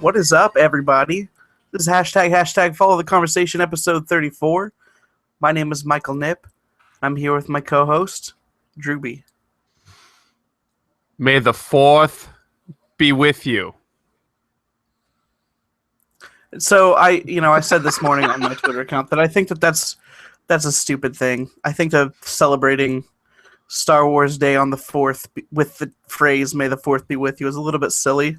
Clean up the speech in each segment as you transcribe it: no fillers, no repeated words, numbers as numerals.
What is up, everybody? This is hashtag follow the conversation episode 34. My name is Michael Nip. I'm here with my co-host, Drewby. May the 4th be with you. So I said this morning on my Twitter account that I think that's a stupid thing. I think that celebrating Star Wars Day on the 4th with the phrase "May the 4th be with you" is a little bit silly.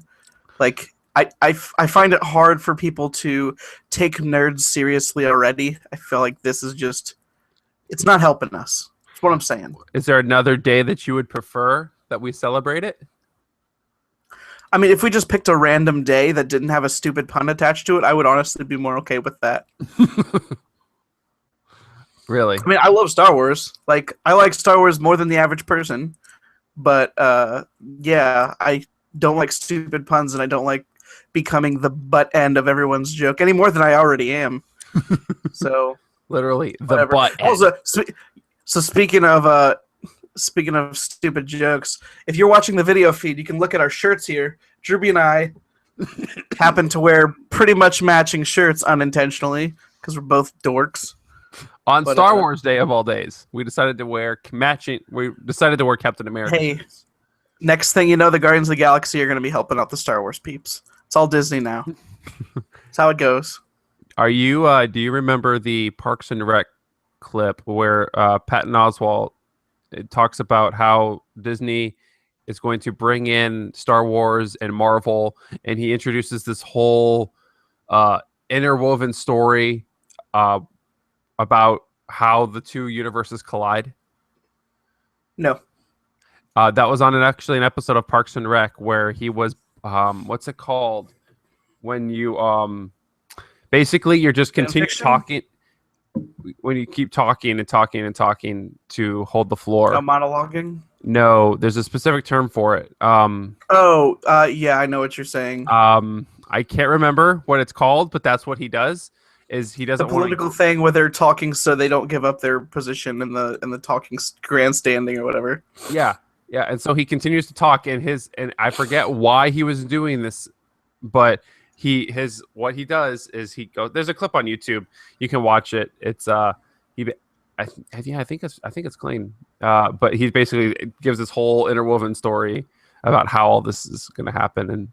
Like, I find it hard for people to take nerds seriously already. I feel like this is just, it's not helping us. That's what I'm saying. Is there another day that you would prefer that we celebrate it? I mean, if we just picked a random day that didn't have a stupid pun attached to it, I would honestly be more okay with that. Really? I mean, I love Star Wars. Like, I like Star Wars more than the average person. But, yeah, I don't like stupid puns, and I don't like becoming the butt end of everyone's joke any more than I already am. So, literally, the whatever. butt end. Also, so speaking of stupid jokes, if you're watching the video feed, you can look at our shirts here. Drewby and I happen to wear pretty much matching shirts unintentionally because we're both dorks. On Star Wars Day of all days, we decided to wear matching. We decided to wear Captain America. Hey, next thing you know, the Guardians of the Galaxy are going to be helping out the Star Wars peeps. It's all Disney now. That's how it goes. Are you? Do you remember the Parks and Rec clip where Patton Oswalt talks about how Disney is going to bring in Star Wars and Marvel, and he introduces this whole interwoven story about how the two universes collide? No. That was on actually an episode of Parks and Rec where he was, what's it called? When you, basically you're just continue talking, when you keep talking and talking and talking to hold the floor. Monologuing? No, there's a specific term for it. Yeah, I know what you're saying. I can't remember what it's called, but that's what he does. Is he doesn't the political thing where they're talking so they don't give up their position in the talking grandstanding or whatever. Yeah, and so he continues to talk, and I forget why he was doing this, but what he does is he goes. There's a clip on YouTube, you can watch it. It's I think it's clean. But he basically gives this whole interwoven story about how all this is going to happen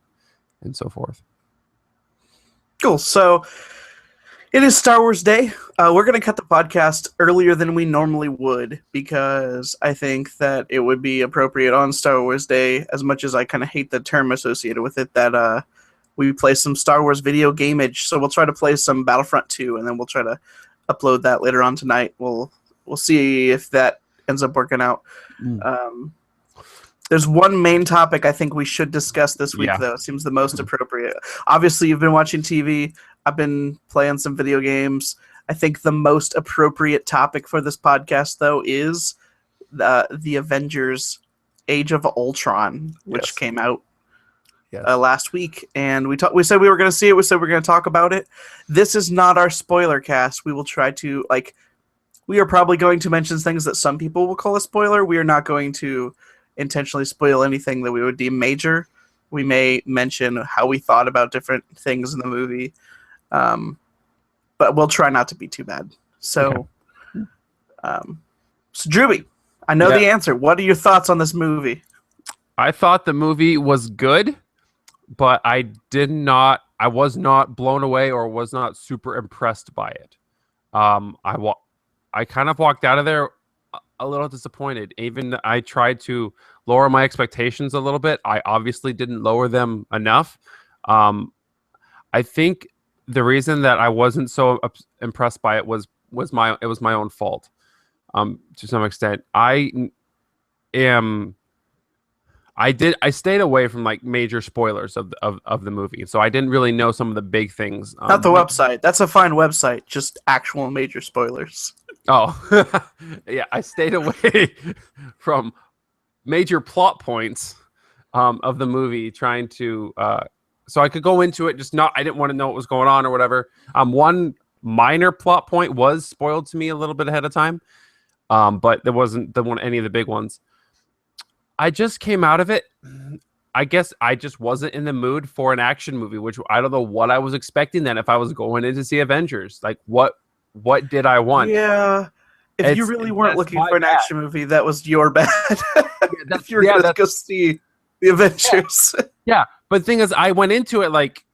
and so forth. Cool. So it is Star Wars Day. We're going to cut the podcast earlier than we normally would because I think that it would be appropriate on Star Wars Day, as much as I kind of hate the term associated with it, that we play some Star Wars video gameage. So we'll try to play some Battlefront 2, and then we'll try to upload that later on tonight. We'll see if that ends up working out. There's one main topic I think we should discuss this week, though. It seems the most appropriate. Obviously, you've been watching TV. I've been playing some video games. I think the most appropriate topic for this podcast, though, is the Avengers Age of Ultron, which came out last week. And we said we were going to see it. We said we were going to talk about it. This is not our spoiler cast. We will try to, we are probably going to mention things that some people will call a spoiler. We are not going to intentionally spoil anything that we would deem major. We may mention how we thought about different things in the movie, but we'll try not to be too bad. So, so Drewby, I know the answer. What are your thoughts on this movie? I thought the movie was good, but I was not blown away or was not super impressed by it. I kind of walked out of there a little disappointed. Even I tried to lower my expectations a little bit. I obviously didn't lower them enough. I think the reason that I wasn't so impressed by it was my own fault. To some extent, I stayed away from major spoilers of the movie, so I didn't really know some of the big things. Not the website. That's a fine website. Just actual major spoilers. Oh, yeah. I stayed away from major plot points of the movie, trying to so I could go into it. I didn't want to know what was going on or whatever. One minor plot point was spoiled to me a little bit ahead of time, but there wasn't any of the big ones. I just came out of it. I guess I just wasn't in the mood for an action movie, which I don't know what I was expecting then if I was going in to see Avengers. Like what did I want? Yeah. If you really weren't That's looking my for an bad. action movie, that was your bad. Yeah, if you were gonna go see the Avengers. Yeah, but the thing is, I went into it like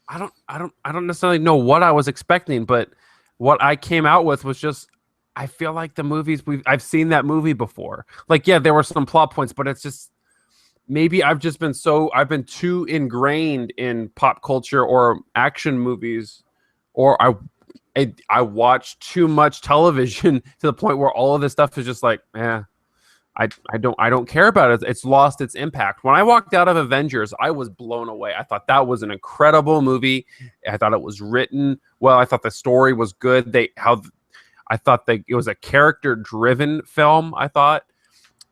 I don't necessarily know what I was expecting, but what I came out with was just I feel like the movies I've seen that movie before. Like, yeah, there were some plot points, but it's just maybe I've been too ingrained in pop culture or action movies, or I watch too much television to the point where all of this stuff is just like, I don't care about it. It's lost its impact. When I walked out of Avengers, I was blown away. I thought that was an incredible movie. I thought it was written well. I thought the story was good. I thought it was a character-driven film, I thought,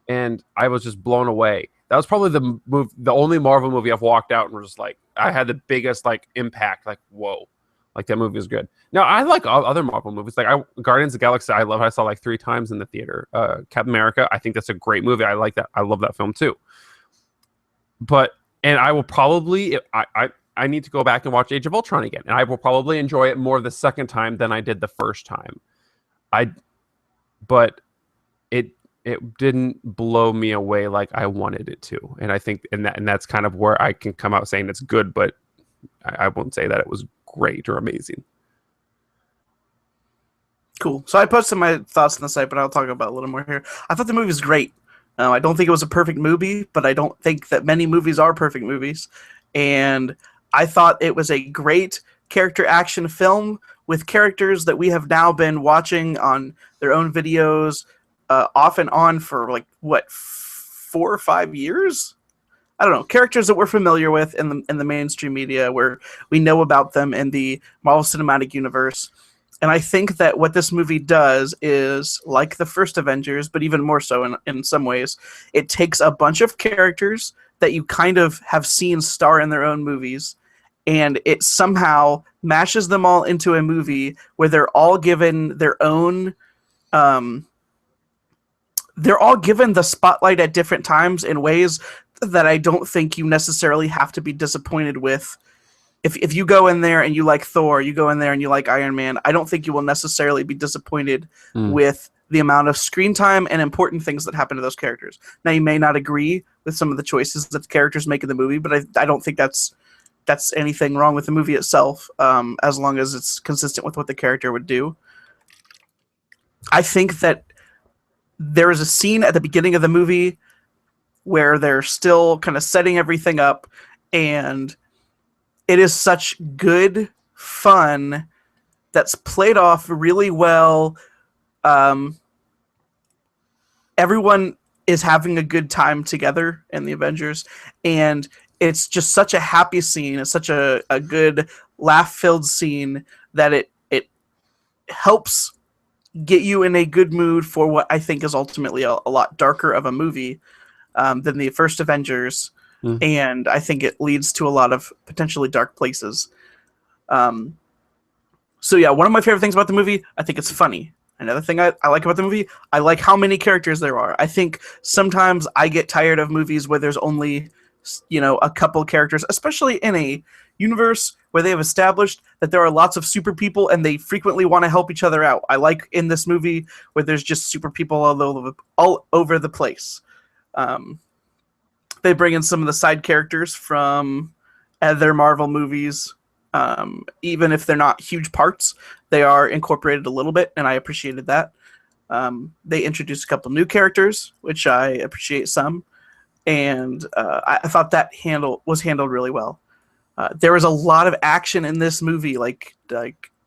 and I was just blown away. That was probably the only Marvel movie I've walked out and was just like, I had the biggest like impact, like, whoa. Like, that movie is good. Now, I like other Marvel movies. Like, Guardians of the Galaxy, I saw like 3 times in the theater. Captain America, I think that's a great movie. I like that. I love that film too. And I will probably, I need to go back and watch Age of Ultron again. And I will probably enjoy it more the second time than I did the first time. But it didn't blow me away like I wanted it to. And I think, and that's kind of where I can come out saying it's good, but I won't say that it was great or amazing. Cool. So I posted my thoughts on the site, but I'll talk about a little more here. I thought the movie was great. I don't think it was a perfect movie, but I don't think that many movies are perfect movies. And I thought it was a great character action film with characters that we have now been watching on their own videos off and on for like, what, 4 or 5 years? I don't know, characters that we're familiar with in the mainstream media, where we know about them in the Marvel Cinematic Universe. And I think that what this movie does is, like the first Avengers, but even more so in some ways, it takes a bunch of characters that you kind of have seen star in their own movies, and it somehow mashes them all into a movie where they're all given their own... they're all given the spotlight at different times in ways that I don't think you necessarily have to be disappointed with. If you go in there and you like Thor, you go in there and you like Iron Man, I don't think you will necessarily be disappointed with the amount of screen time and important things that happen to those characters. Now, you may not agree with some of the choices that the characters make in the movie, but I don't think that's anything wrong with the movie itself, as long as it's consistent with what the character would do. I think that there is a scene at the beginning of the movie where they're still kind of setting everything up, and it is such good fun that's played off really well. Everyone is having a good time together in the Avengers, and it's just such a happy scene. It's such a good laugh-filled scene that it helps get you in a good mood for what I think is ultimately a lot darker of a movie than the first Avengers, and I think it leads to a lot of potentially dark places. So yeah, one of my favorite things about the movie, I think it's funny. Another thing I like about the movie, I like how many characters there are. I think sometimes I get tired of movies where there's only, a couple characters, especially in a universe where they have established that there are lots of super people and they frequently want to help each other out. I like in this movie where there's just super people all over the place. They bring in some of the side characters from other Marvel movies. Even if they're not huge parts, they are incorporated a little bit, and I appreciated that. They introduced a couple new characters, which I appreciate some, and I thought that was handled really well. There was a lot of action in this movie, like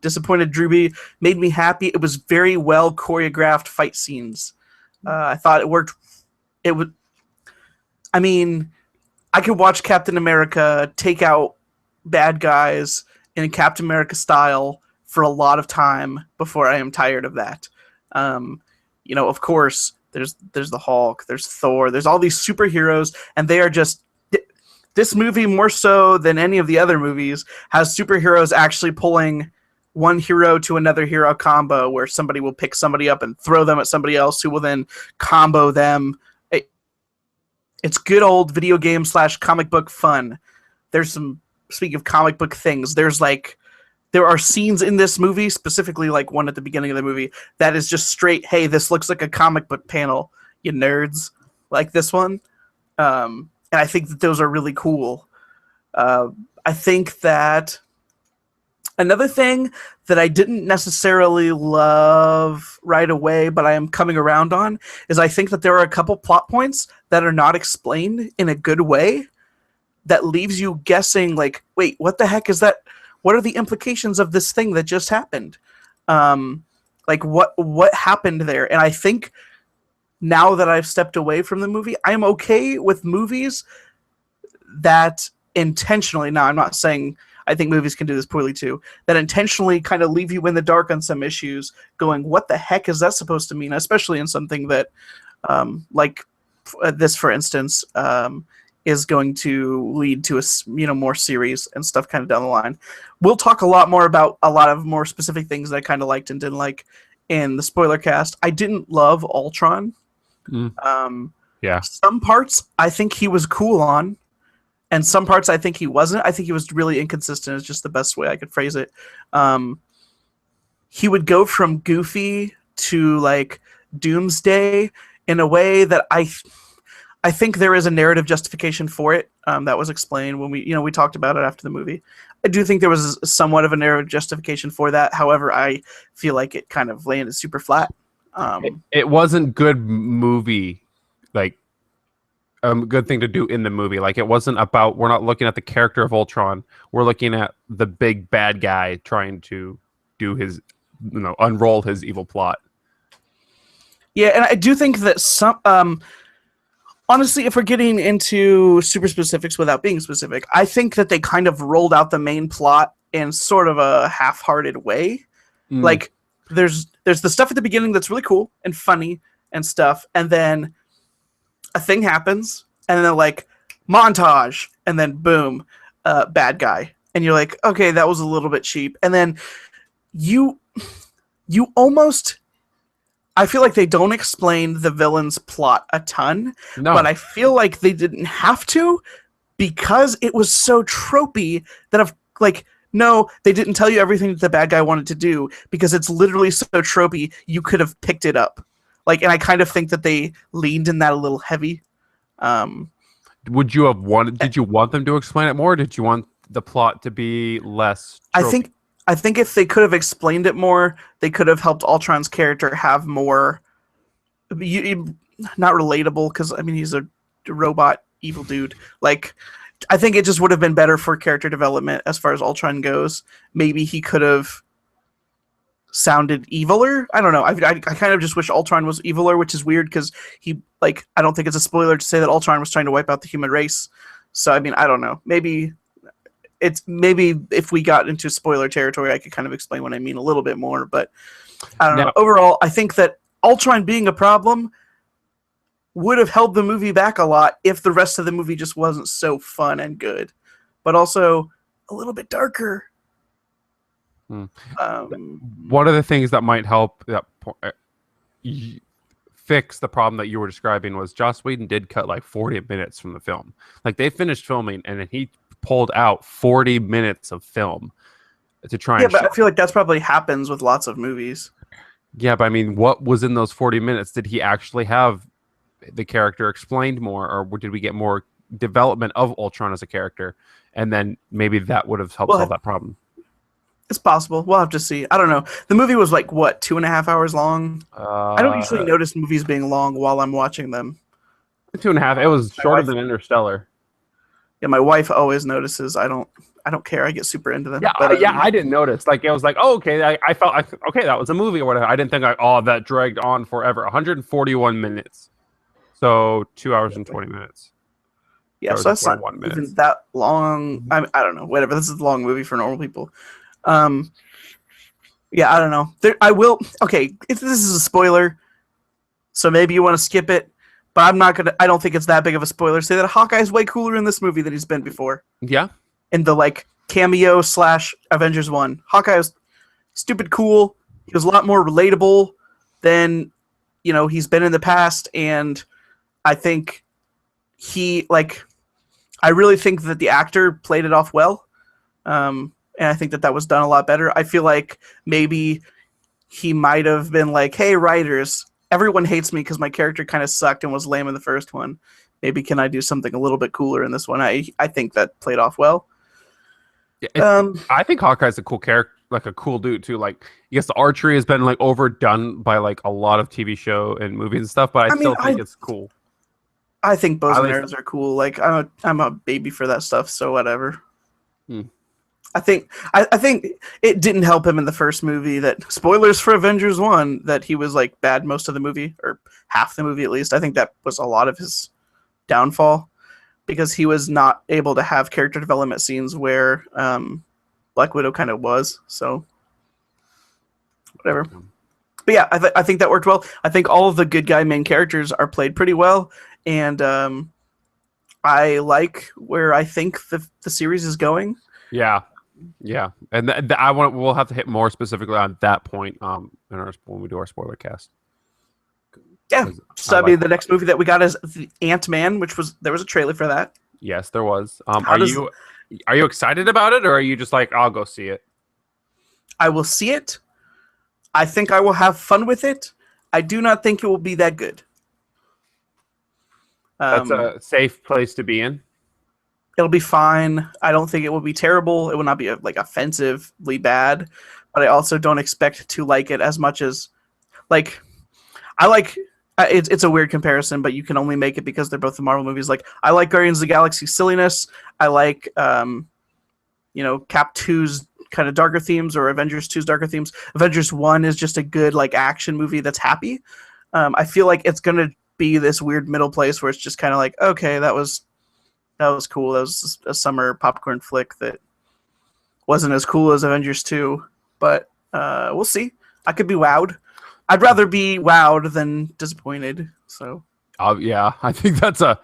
Disappointed Drewby made me happy. It was very well choreographed fight scenes. I thought it worked. I could watch Captain America take out bad guys in Captain America style for a lot of time before I am tired of that. Of course, there's the Hulk, there's Thor, there's all these superheroes, and they are just... This movie, more so than any of the other movies, has superheroes actually pulling one hero to another hero combo where somebody will pick somebody up and throw them at somebody else who will then combo them. It's good old video game / comic book fun. There's some, speaking of comic book things, there are scenes in this movie, specifically like one at the beginning of the movie, that is just straight, hey, this looks like a comic book panel, you nerds, like this one. And I think that those are really cool. I think that another thing that I didn't necessarily love right away, but I am coming around on, is I think that there are a couple plot points that are not explained in a good way that leaves you guessing, like, wait, what the heck is that? What are the implications of this thing that just happened? Like, what happened there? And I think now that I've stepped away from the movie, I'm okay with movies that intentionally, now I'm not saying I think movies can do this poorly too, that intentionally kind of leave you in the dark on some issues, going, what the heck is that supposed to mean? Especially in something that, like this, for instance, is going to lead to a more series and stuff kind of down the line. We'll talk a lot more about a lot of more specific things that I kind of liked and didn't like in the spoiler cast. I didn't love Ultron. Yeah. Some parts I think he was cool on, and some parts I think he wasn't. I think he was really inconsistent, is just the best way I could phrase it. He would go from goofy to like doomsday in a way that I think there is a narrative justification for it. That was explained when we talked about it after the movie. I do think there was somewhat of a narrative justification for that. However, I feel like it kind of landed super flat. It wasn't good movie, like a good thing to do in the movie. Like, it wasn't about, we're not looking at the character of Ultron. We're looking at the big bad guy trying to do his, unroll his evil plot. Yeah, and I do think that some, honestly, if we're getting into super specifics without being specific, I think that they kind of rolled out the main plot in sort of a half-hearted way. Like, there's the stuff at the beginning that's really cool and funny and stuff, and then a thing happens, and then they're like, montage, and then boom, bad guy. And you're like, okay, that was a little bit cheap. And then you almost... I feel like they don't explain the villain's plot a ton, but I feel like they didn't have to, because it was so tropey that no, they didn't tell you everything that the bad guy wanted to do, because it's literally so tropey, you could have picked it up. Like, and I kind of think that they leaned in that a little heavy. Would you have wanted? Did you want them to explain it more? Or did you want the plot to be less tropey? I think if they could have explained it more, they could have helped Ultron's character have more, not relatable, because I mean he's a robot evil dude. Like, I think it just would have been better for character development as far as Ultron goes. Maybe he could have sounded eviler. I don't know. I kind of just wish Ultron was eviler, which is weird because I don't think it's a spoiler to say that Ultron was trying to wipe out the human race. So I mean, I don't know. Maybe if we got into spoiler territory, I could kind of explain what I mean a little bit more, but I don't know. Overall, I think that Ultron being a problem would have held the movie back a lot if the rest of the movie just wasn't so fun and good, but also a little bit darker. One of the things that might help fix the problem that you were describing was Joss Whedon did cut like 40 minutes from the film. Like, they finished filming and then he pulled out 40 minutes of film to try and but I feel like that's probably happens with lots of movies. Yeah, but I mean, what was in those 40 minutes? Did he actually have the character explained more, or did we get more development of Ultron as a character? And then maybe that would have helped solve that problem. It's possible. We'll have to see. I don't know. The movie was like, what, 2.5 hours long? I don't usually notice movies being long while I'm watching them. 2.5. It was shorter than Interstellar. Yeah, my wife always notices. I don't care. I get super into them. Yeah, but, I didn't notice. Like, it was like, oh, okay. I felt like, okay, that was a movie or whatever. I didn't think that dragged on forever. 141 minutes. So 2 hours and 20 minutes. Yeah, so that's not even that long. I don't know. Whatever. This is a long movie for normal people. Yeah, I don't know. I will. Okay, if this is a spoiler, so maybe you want to skip it. But I'm not gonna. I don't think it's that big of a spoiler. Say that Hawkeye's way cooler in this movie than he's been before. Yeah. In the cameo / Avengers 1, Hawkeye was stupid cool. He was a lot more relatable than he's been in the past, and I think I really think that the actor played it off well. And I think that was done a lot better. I feel like maybe he might have been like, hey, writers, everyone hates me because my character kind of sucked and was lame in the first one. Maybe can I do something a little bit cooler in this one? I think that played off well. I think Hawkeye's a cool character, like a cool dude too. Like, yes, the archery has been like overdone by like a lot of TV show and movies and stuff, but I still think it's cool. I think bows and arrows are cool. Like, I'm a baby for that stuff, so whatever. I think it didn't help him in the first movie that, spoilers for Avengers 1, that he was like bad most of the movie, or half the movie at least. I think that was a lot of his downfall, because he was not able to have character development scenes where Black Widow kind of was. So whatever. But yeah, I think that worked well. I think all of the good guy main characters are played pretty well, and I like where I think the series is going. Yeah, and we'll have to hit more specifically on that point when we do our spoiler cast. Yeah, so the next movie that we got is the Ant-Man, there was a trailer for that. Yes, there was. Are you excited about it, or are you just like, I'll go see it? I will see it. I think I will have fun with it. I do not think it will be that good. That's a safe place to be in. It'll be fine. I don't think it will be terrible. It will not be like offensively bad, but I also don't expect to like it as much as like I like. It's a weird comparison, but you can only make it because they're both the Marvel movies. Like, I like Guardians of the Galaxy silliness. I like Cap 2's kind of darker themes, or Avengers 2's darker themes. Avengers 1 is just a good like action movie that's happy. I feel like it's gonna be this weird middle place where it's just kind of like, okay, that was cool. That was a summer popcorn flick that wasn't as cool as Avengers 2, but we'll see. I could be wowed. I'd rather be wowed than disappointed. So, yeah, I think that's a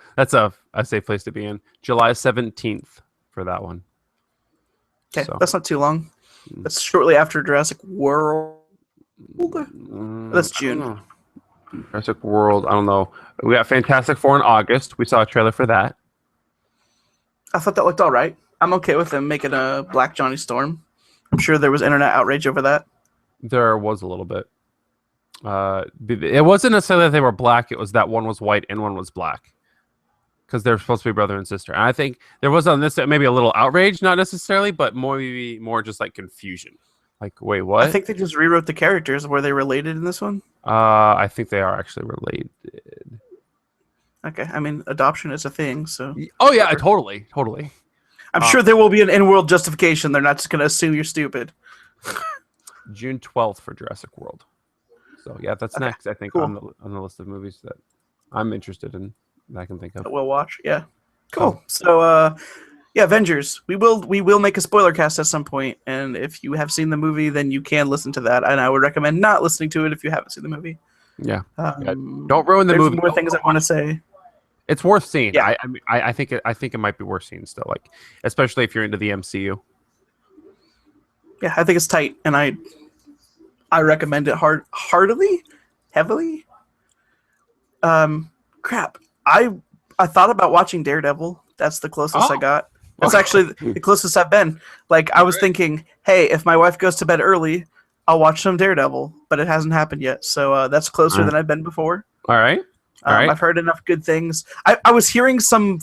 safe place to be in. July 17th for that one. Okay, so that's not too long. That's shortly after Jurassic World. That's June. Jurassic World. I don't know. We got Fantastic Four in August. We saw a trailer for that. I thought that looked all right. I'm okay with them making a Black Johnny Storm. I'm sure there was internet outrage over that. There was a little bit. It wasn't necessarily that they were black. It was that one was white and one was black, because they're supposed to be brother and sister. And I think there was on this maybe a little outrage, not necessarily, but more just like confusion. Like, wait, what? I think they just rewrote the characters. Were they related in this one? I think they are actually related. Okay, I mean, adoption is a thing, so. Oh yeah, totally. I'm sure there will be an in-world justification. They're not just going to assume you're stupid. June 12th for Jurassic World. So yeah, that's next. I think on the list of movies that I'm interested in, that I can think of. We'll watch. Yeah, cool. So yeah, Avengers. We will make a spoiler cast at some point, and if you have seen the movie, then you can listen to that. And I would recommend not listening to it if you haven't seen the movie. Yeah. Don't ruin the movie. There's more things I want to say. It's worth seeing. Yeah. I think it might be worth seeing still, like especially if you're into the MCU. Yeah, I think it's tight, and I recommend it heavily. Crap. I thought about watching Daredevil. That's the closest I got. That's actually the closest I've been. Like, I was thinking, hey, if my wife goes to bed early, I'll watch some Daredevil, but it hasn't happened yet. So that's closer than I've been before. All right. I've heard enough good things. I was hearing some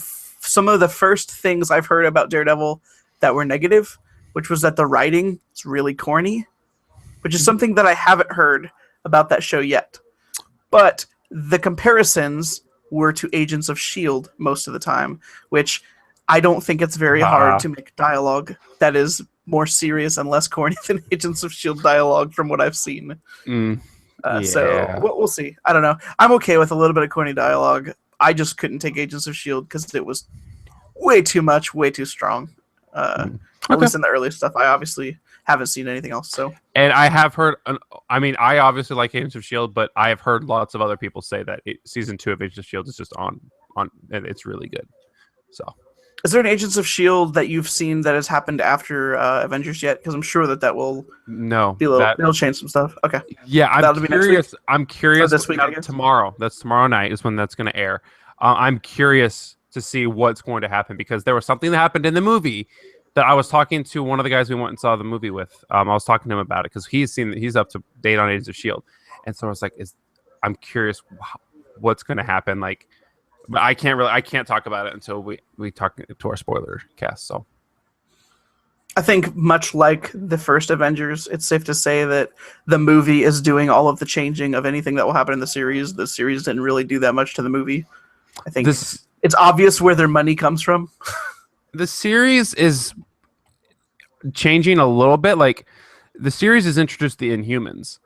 of the first things I've heard about Daredevil that were negative, which was that the writing is really corny, which is something that I haven't heard about that show yet. But the comparisons were to Agents of S.H.I.E.L.D. most of the time, which I don't think it's very hard to make dialogue that is more serious and less corny than Agents of S.H.I.E.L.D. dialogue from what I've seen. So we'll see. I don't know. I'm okay with a little bit of corny dialogue. I just couldn't take Agents of S.H.I.E.L.D. because it was way too much, way too strong. At least in the early stuff. I obviously haven't seen anything else. So, and I have heard. I obviously like Agents of S.H.I.E.L.D., but I have heard lots of other people say that season 2 of Agents of S.H.I.E.L.D. is just on, and it's really good. So, is there an Agents of S.H.I.E.L.D. that you've seen that has happened after Avengers yet? Because I'm sure that will it'll change some stuff. Okay. Yeah, I'm curious. I'm curious. This week, tomorrow. That's tomorrow night is when that's going to air. I'm curious to see what's going to happen, because there was something that happened in the movie that I was talking to one of the guys we went and saw the movie with. I was talking to him about it because he's up to date on Agents of Shield, and so I was like, I'm curious what's going to happen. Like, but I can't talk about it until we talk to our spoiler cast. So I think much like the first Avengers, it's safe to say that the movie is doing all of the changing of anything that will happen in the series. The series didn't really do that much to the movie. I think it's obvious where their money comes from. The series is changing a little bit. Like, the series has introduced the Inhumans,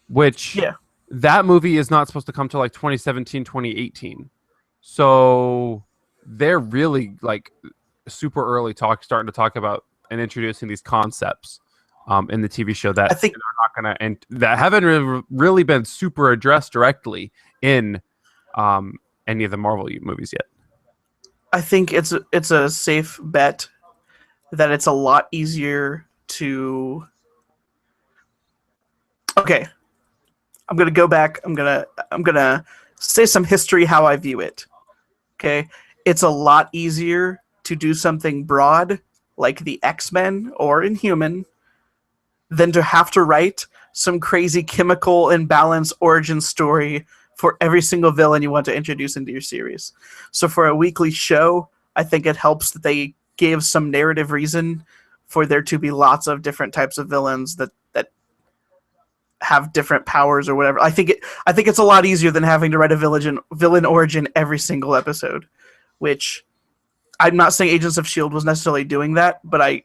which that movie is not supposed to come till like 2017, 2018. So they're really like super early starting to talk about and introducing these concepts in the TV show that I think are not gonna that haven't really been super addressed directly in any of the Marvel movies yet. I think it's a safe bet that it's a lot easier to. Okay, I'm gonna go back. I'm gonna say some history how I view it. Okay, it's a lot easier to do something broad like the X-Men or Inhuman than to have to write some crazy chemical imbalance origin story for every single villain you want to introduce into your series. So for a weekly show, I think it helps that they gave some narrative reason for there to be lots of different types of villains that have different powers or whatever. I think it's a lot easier than having to write a villain origin every single episode, which I'm not saying Agents of S.H.I.E.L.D. was necessarily doing that, but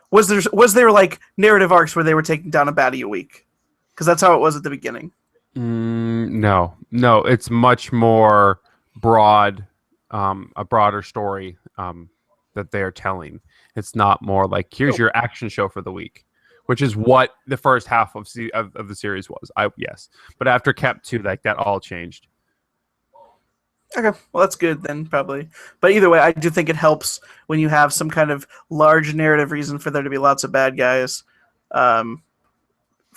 was there like narrative arcs where they were taking down a baddie a week? Because that's how it was at the beginning. No, it's much more broad, a broader story that they are telling. It's not more like, here's your action show for the week, which is what the first half of the series was. Yes, but after Cap 2, like, that all changed. Okay, well, that's good then, probably. But either way, I do think it helps when you have some kind of large narrative reason for there to be lots of bad guys. From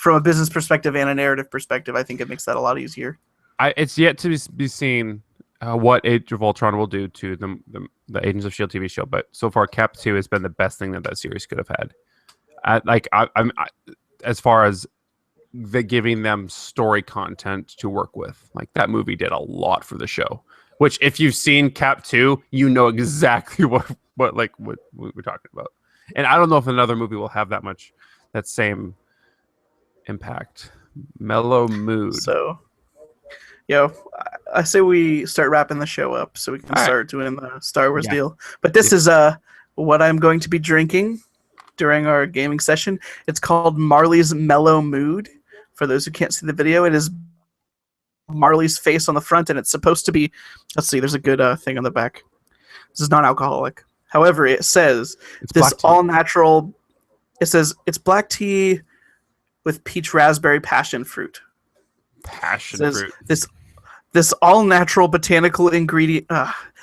a business perspective and a narrative perspective, I think it makes that a lot easier. It's yet to be seen what Age of Ultron will do to the Agents of S.H.I.E.L.D. TV show, but so far, Cap 2 has been the best thing that series could have had. I'm as far as giving them story content to work with. Like, that movie did a lot for the show. Which, if you've seen Cap 2, you know exactly what we're talking about. And I don't know if another movie will have that same impact. Mellow mood. So, I say we start wrapping the show up so we can start doing the Star Wars deal. But this is what I'm going to be drinking during our gaming session. It's called Marley's Mellow Mood. For those who can't see the video, it is Marley's face on the front, and it's supposed to be, let's see, there's a good thing on the back. This is non-alcoholic. However, it says this all-natural, it says it's black tea with peach raspberry passion fruit. This all-natural botanical ingredient,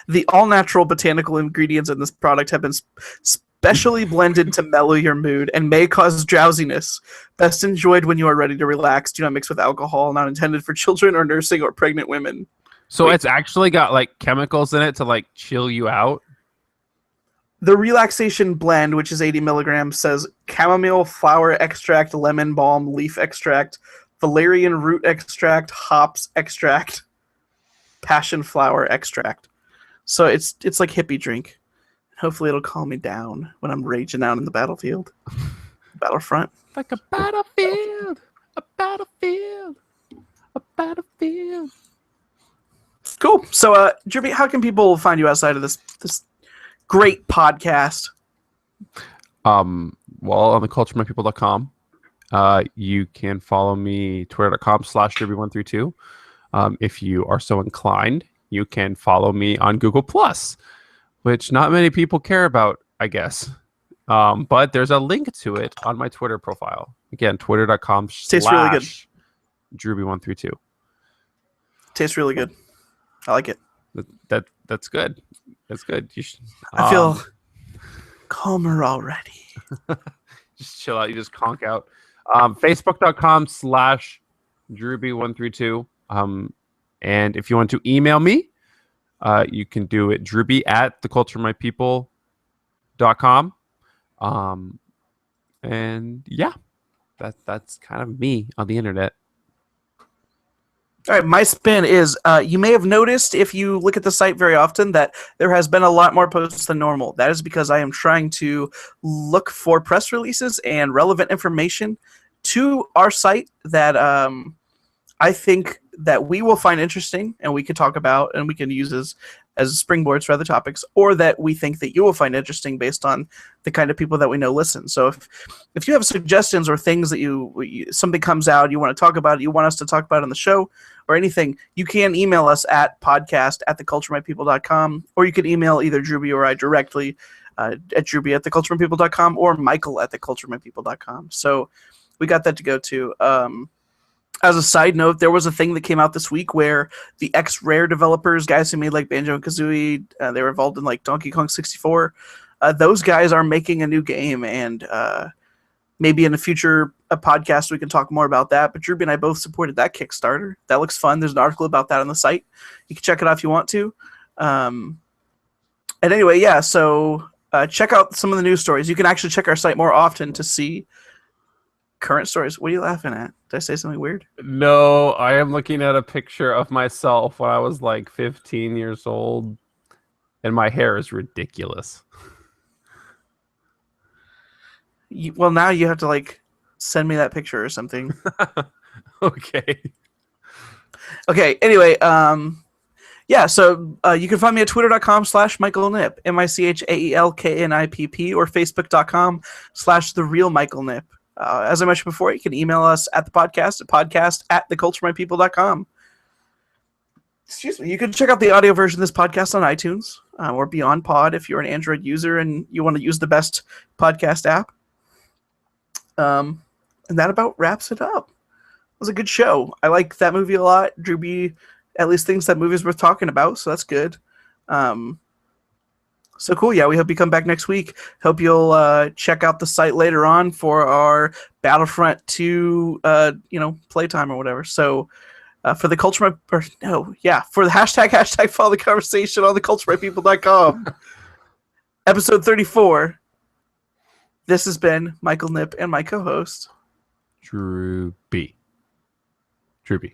the all-natural botanical ingredients in this product have been specially blended to mellow your mood and may cause drowsiness. Best enjoyed when you are ready to relax. Do not mix with alcohol. Not intended for children or nursing or pregnant women. So it's actually got like chemicals in it to like chill you out? The relaxation blend, which is 80 milligrams, says chamomile, flower extract, lemon balm, leaf extract, valerian root extract, hops extract, passion flower extract. So it's like hippie drink. Hopefully it'll calm me down when I'm raging out in the battlefield. Battlefront. Like a battlefield. A battlefield. A battlefield. Cool. So, Drewby, how can people find you outside of this great podcast? Well, on theculturemypeople.com. You can follow me, twitter.com/Drewby132. If you are so inclined, you can follow me on Google+, which not many people care about, I guess. But there's a link to it on my Twitter profile. Again, twitter.com/Drewby132. Tastes really good. I like it. That's good. That's good. You should, I feel calmer already. Just chill out. You just conk out. Facebook.com/Drewby132. And if you want to email me, You can do it Drewby at theculturemypeople.com. And yeah, that's kind of me on the internet. All right, my spin is you may have noticed if you look at the site very often that there has been a lot more posts than normal. That is because I am trying to look for press releases and relevant information to our site that I think that we will find interesting and we can talk about and we can use as springboards for other topics, or that we think that you will find interesting based on the kind of people that we know listen. So if you have suggestions or things that something comes out, you want to talk about it, you want us to talk about it on the show or anything, you can email us at podcast@theculturemypeople.com, or you can email either Drewby or I directly at Drewby@theculturemypeople.com or Michael@theculturemypeople.com. So we got that to go to. As a side note, there was a thing that came out this week where the X-Rare developers, guys who made like Banjo and Kazooie, they were involved in like Donkey Kong 64. Those guys are making a new game, and maybe in a future podcast we can talk more about that. But Drewby and I both supported that Kickstarter. That looks fun. There's an article about that on the site. You can check it out if you want to. And anyway, yeah. So check out some of the news stories. You can actually check our site more often to see current stories. What are you laughing at? Did I say something weird? No, I am looking at a picture of myself when I was like 15 years old, and my hair is ridiculous. Well, now you have to like send me that picture or something. Okay. Okay. Anyway, yeah. So you can find me at twitter.com/MichaelNip, MichaelNipp, or facebook.com/TheRealMichaelNip. As I mentioned before, you can email us at the podcast at podcast@theculturemypeople.com. Excuse me. You can check out the audio version of this podcast on iTunes or BeyondPod if you're an Android user and you want to use the best podcast app. And that about wraps it up. It was a good show. I like that movie a lot. Drewby at least thinks that movie's worth talking about, so that's good. So cool. Yeah, we hope you come back next week. Hope you'll check out the site later on for our Battlefront 2 playtime or whatever. So for the for the hashtag follow the conversation on theculturemypeople.com. Episode 34. This has been Michael Nip and my co-host Drewby. Drewby.